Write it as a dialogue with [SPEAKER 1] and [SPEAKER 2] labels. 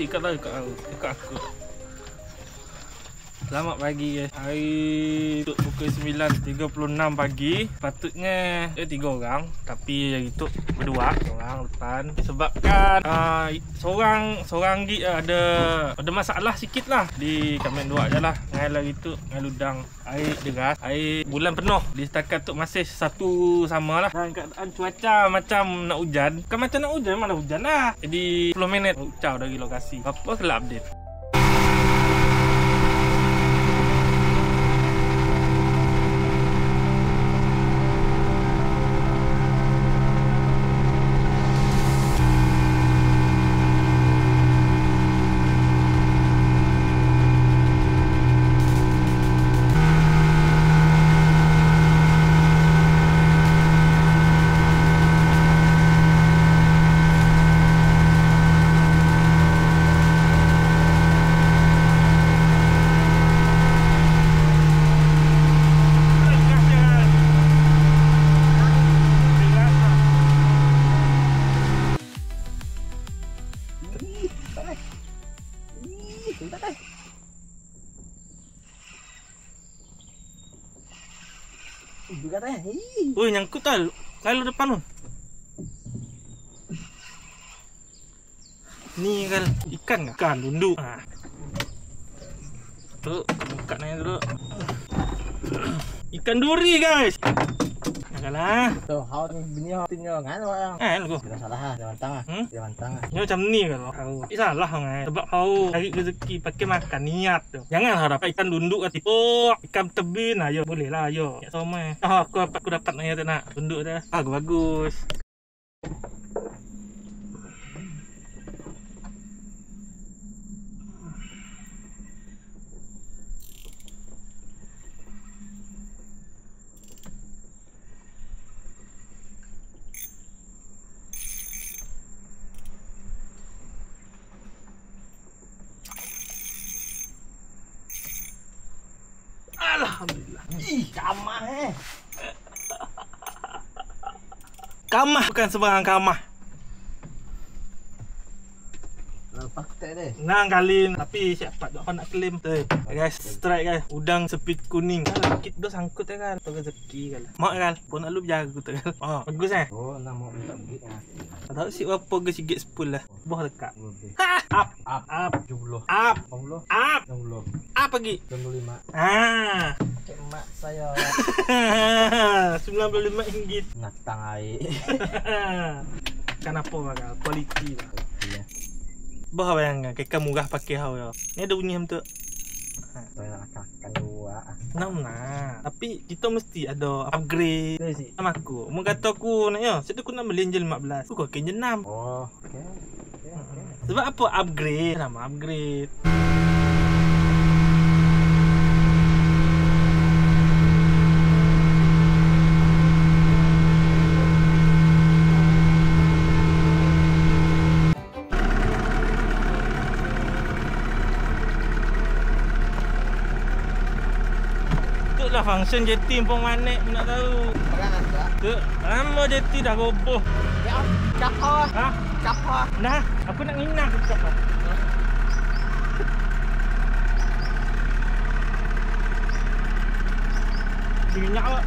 [SPEAKER 1] ikat lah dekat aku. Selamat pagi guys. Hari tu pukul 9.36 pagi. Patutnya 3 orang, tapi hari tu berdua orang depan. Sebabkan seorang gig ada masalah sikit lah di kamen 2 je lah. Ngai lagi tu ngai ludang air deras, air bulan penuh. Di setakat tu masih satu sama lah. Dan keadaan cuaca macam nak hujan. Bukan macam nak hujan, mana hujan lah. Jadi 10 minit ucap dari lokasi. Apa kelak update. Woi, nyangkut tak kalau depan tu. Ni kan ikan ke? Ikan dunduk. Tu buka nanya dulu. Ikan duri guys. Janganlah.
[SPEAKER 2] Tu, hao bini hao tinggal ngan orang.
[SPEAKER 1] Lu.
[SPEAKER 2] Tidak salah ha, dia mantang ah. Dia mantang ah.
[SPEAKER 1] Ni macam ni kalau kau. Salah ngai. Sebab kau cari rezeki pakai makan niat tu. Jangan harap ikan dunduk ke tipu. Ikan tebin ayo boleh lah ayo. Ya sama. Aku dapat nanya tu nak. Dunduk dah. Bagus. Alhamdulillah.
[SPEAKER 2] Ih, kamah
[SPEAKER 1] Kamah bukan sembarang kamah.
[SPEAKER 2] Lepas tak deh.
[SPEAKER 1] Nang kali tapi siapa tak nak claim tu. Guys, strike guys. Udang sepit kuning. Sikit dah sangkut kan. Tu rezeki kan. Mak kan. Pun nak lu berjaga tu kan. Bagus eh.
[SPEAKER 2] Oh, nak mau minta bukit ah.
[SPEAKER 1] Tak tahu si berapa ke sikit 10 lah. Bawah dekat.
[SPEAKER 2] Up.
[SPEAKER 1] 70.
[SPEAKER 2] 70.
[SPEAKER 1] Up.
[SPEAKER 2] 80.
[SPEAKER 1] Up.
[SPEAKER 2] 60.
[SPEAKER 1] Up lagi.
[SPEAKER 2] 95. Cik mak saya
[SPEAKER 1] 95 ringgit.
[SPEAKER 2] natang air.
[SPEAKER 1] Kenapa bakal kualiti lah.
[SPEAKER 2] Ya.
[SPEAKER 1] Bah bayangkan kekal murah pakai hau ya. Ni ada bunyi macam tu.
[SPEAKER 2] Saya nak makan dua.
[SPEAKER 1] Nah. Tapi kita mesti ada upgrade.
[SPEAKER 2] Tu si.
[SPEAKER 1] Sama aku. Mu kata aku nak ya, saya aku nak beli Angel 15. Aku kena 6.
[SPEAKER 2] Oh, okey.
[SPEAKER 1] Sebab apa upgrade? Nama upgrade. Itulah function jeti Empang Manik nak tahu.
[SPEAKER 2] Perangan tak?
[SPEAKER 1] Tu, lama jeti dah roboh.
[SPEAKER 2] Ya, capah.
[SPEAKER 1] Ha?
[SPEAKER 2] Capah.
[SPEAKER 1] Dah, aku nak nginang ke siapa? Dia minyak awak.